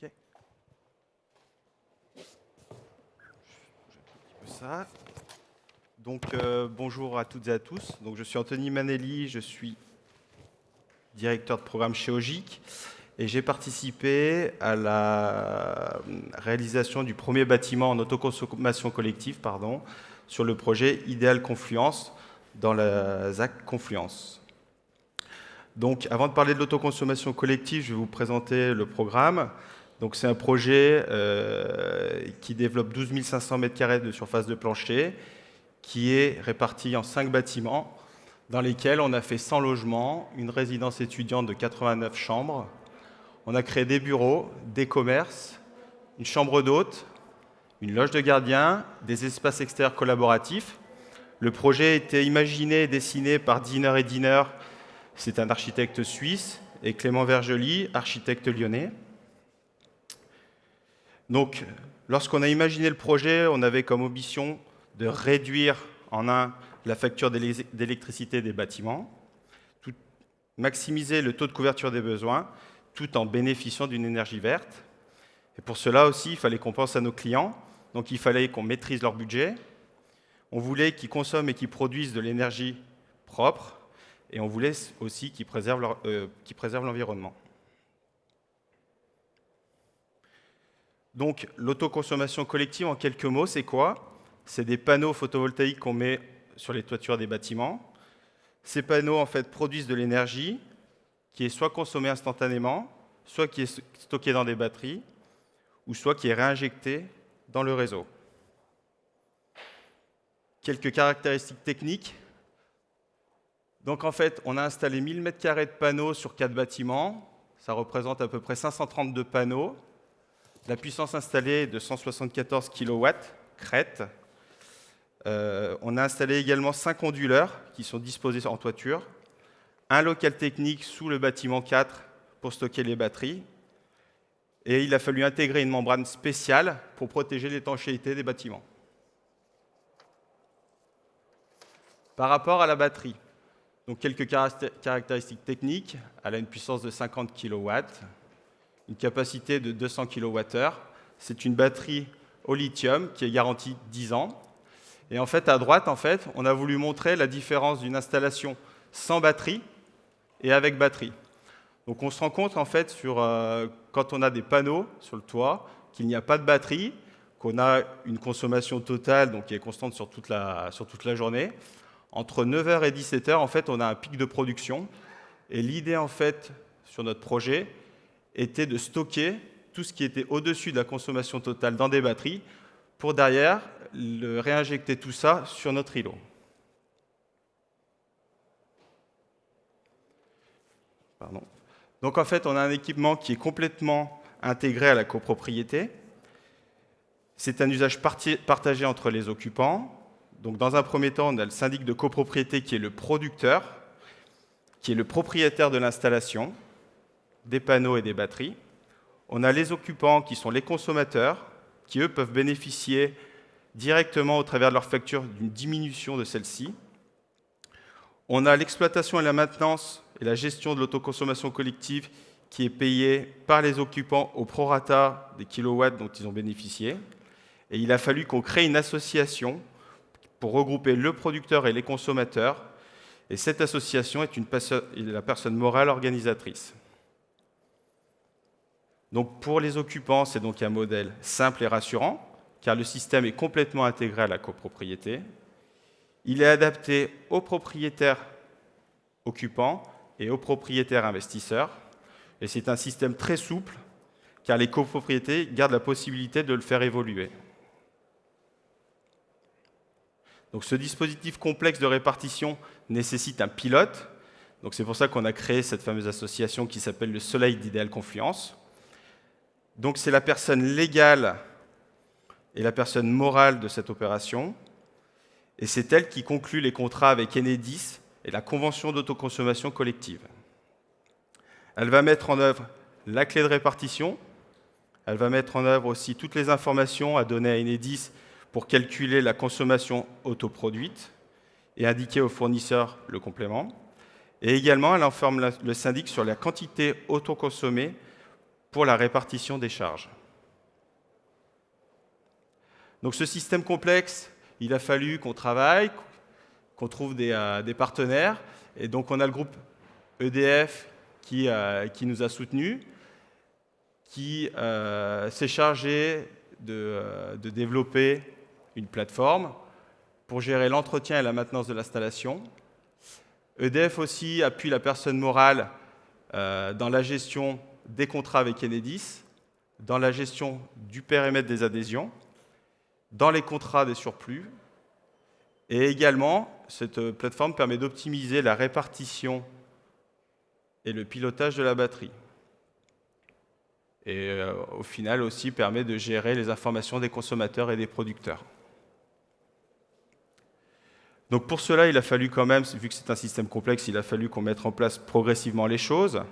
Ok. Ça. Donc, bonjour à toutes et à tous. Donc, je suis Anthony Manelli, je suis directeur de programme chez Ogic et j'ai participé à la réalisation du premier bâtiment en autoconsommation collective sur le projet Idéal Confluence dans la ZAC Confluence. Donc, avant de parler de l'autoconsommation collective, je vais vous présenter le programme. Donc, c'est un projet qui développe 12 500 m² de surface de plancher, qui est réparti en 5 bâtiments, dans lesquels on a fait 100 logements, une résidence étudiante de 89 chambres. On a créé des bureaux, des commerces, une chambre d'hôte, une loge de gardien, des espaces extérieurs collaboratifs. Le projet a été imaginé et dessiné par Diner et Diner. C'est un architecte suisse, et Clément Vergely, architecte lyonnais. Donc, lorsqu'on a imaginé le projet, on avait comme ambition de réduire en la facture d'électricité des bâtiments, maximiser le taux de couverture des besoins, tout en bénéficiant d'une énergie verte. Et pour cela aussi, il fallait qu'on pense à nos clients, donc il fallait qu'on maîtrise leur budget. On voulait qu'ils consomment et qu'ils produisent de l'énergie propre, et on voulait aussi qu'ils préservent l'environnement. Donc, l'autoconsommation collective, en quelques mots, c'est quoi? C'est des panneaux photovoltaïques qu'on met sur les toitures des bâtiments. Ces panneaux, en fait, produisent de l'énergie qui est soit consommée instantanément, soit qui est stockée dans des batteries, ou soit qui est réinjectée dans le réseau. Quelques caractéristiques techniques. Donc, en fait, on a installé 1000 m² de panneaux sur 4 bâtiments. Ça représente à peu près 532 panneaux. La puissance installée est de 174 kW, crête. On a installé également 5 onduleurs qui sont disposés en toiture, un local technique sous le bâtiment 4 pour stocker les batteries, et il a fallu intégrer une membrane spéciale pour protéger l'étanchéité des bâtiments. Par rapport à la batterie, donc quelques caractéristiques techniques, elle a une puissance de 50 kW, une capacité de 200 kWh. C'est une batterie au lithium qui est garantie 10 ans. Et en fait, à droite, on a voulu montrer la différence d'une installation sans batterie et avec batterie. Donc on se rend compte, en fait, quand on a des panneaux sur le toit, qu'il n'y a pas de batterie, qu'on a une consommation totale donc, qui est constante sur toute la journée. Entre 9h et 17h, en fait, on a un pic de production. Et l'idée, en fait, sur notre projet, était de stocker tout ce qui était au-dessus de la consommation totale dans des batteries pour derrière réinjecter tout ça sur notre îlot. Pardon. Donc en fait, on a un équipement qui est complètement intégré à la copropriété. C'est un usage partagé entre les occupants. Donc dans un premier temps, on a le syndic de copropriété qui est le producteur, qui est le propriétaire de l'installation, des panneaux et des batteries. On a les occupants qui sont les consommateurs, qui eux peuvent bénéficier directement au travers de leur facture d'une diminution de celle-ci. On a l'exploitation et la maintenance et la gestion de l'autoconsommation collective qui est payée par les occupants au prorata des kilowatts dont ils ont bénéficié. Et il a fallu qu'on crée une association pour regrouper le producteur et les consommateurs. Et cette association est la personne morale organisatrice. Donc pour les occupants, c'est donc un modèle simple et rassurant, car le système est complètement intégré à la copropriété. Il est adapté aux propriétaires occupants et aux propriétaires investisseurs. Et c'est un système très souple, car les copropriétés gardent la possibilité de le faire évoluer. Donc ce dispositif complexe de répartition nécessite un pilote. Donc c'est pour ça qu'on a créé cette fameuse association qui s'appelle le Soleil d'Idéal Confluence. Donc c'est la personne légale et la personne morale de cette opération, et c'est elle qui conclut les contrats avec Enedis et la convention d'autoconsommation collective. Elle va mettre en œuvre la clé de répartition, elle va mettre en œuvre aussi toutes les informations à donner à Enedis pour calculer la consommation autoproduite et indiquer au fournisseur le complément. Et également, elle informe le syndic sur la quantité autoconsommée pour la répartition des charges. Donc ce système complexe, il a fallu qu'on travaille, qu'on trouve des partenaires. Et donc on a le groupe EDF qui nous a soutenus, qui s'est chargé de développer une plateforme pour gérer l'entretien et la maintenance de l'installation. EDF aussi appuie la personne morale dans la gestion des contrats avec Enedis, dans la gestion du périmètre des adhésions, dans les contrats des surplus. Et également, cette plateforme permet d'optimiser la répartition et le pilotage de la batterie. Et au final aussi permet de gérer les informations des consommateurs et des producteurs. Donc pour cela, il a fallu quand même, vu que c'est un système complexe, il a fallu qu'on mette en place progressivement les choses.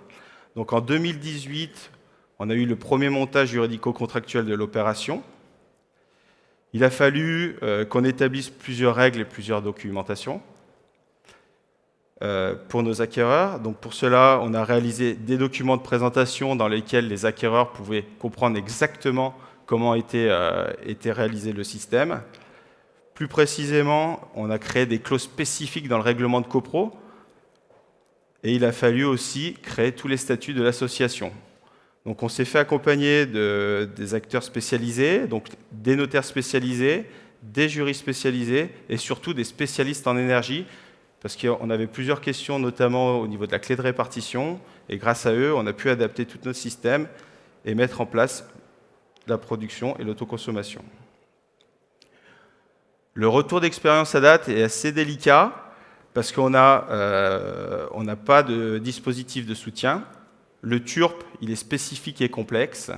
Donc en 2018, on a eu le premier montage juridico-contractuel de l'opération. Il a fallu qu'on établisse plusieurs règles et plusieurs documentations pour nos acquéreurs. Donc pour cela, on a réalisé des documents de présentation dans lesquels les acquéreurs pouvaient comprendre exactement comment était réalisé le système. Plus précisément, on a créé des clauses spécifiques dans le règlement de copro et il a fallu aussi créer tous les statuts de l'association. Donc on s'est fait accompagner des acteurs spécialisés, donc des notaires spécialisés, des juristes spécialisés et surtout des spécialistes en énergie parce qu'on avait plusieurs questions, notamment au niveau de la clé de répartition et grâce à eux, on a pu adapter tout notre système et mettre en place la production et l'autoconsommation. Le retour d'expérience à date est assez délicat parce qu'on n'a pas de dispositif de soutien. Le TURP, il est spécifique et complexe.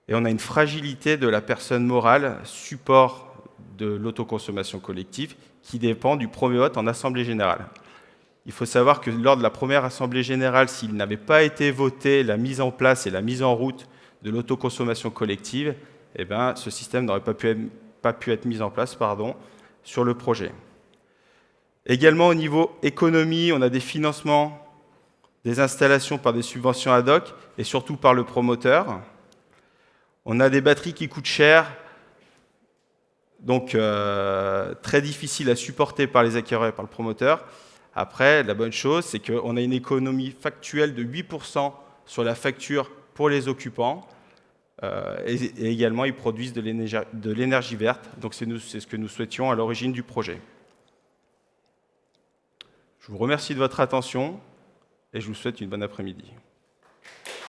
Et on a une fragilité de la personne morale, support de l'autoconsommation collective, qui dépend du premier vote en Assemblée générale. Il faut savoir que lors de la première Assemblée générale, s'il n'avait pas été voté la mise en place et la mise en route de l'autoconsommation collective, eh bien, ce système n'aurait pas pu être mis en place sur le projet. Également au niveau économie, on a des financements des installations par des subventions ad hoc et surtout par le promoteur. On a des batteries qui coûtent cher, donc très difficiles à supporter par les acquéreurs et par le promoteur. Après, la bonne chose, c'est qu'on a une économie factuelle de 8% sur la facture pour les occupants. Et également, ils produisent de l'énergie verte. Donc c'est ce que nous souhaitions à l'origine du projet. Je vous remercie de votre attention et je vous souhaite une bonne après-midi.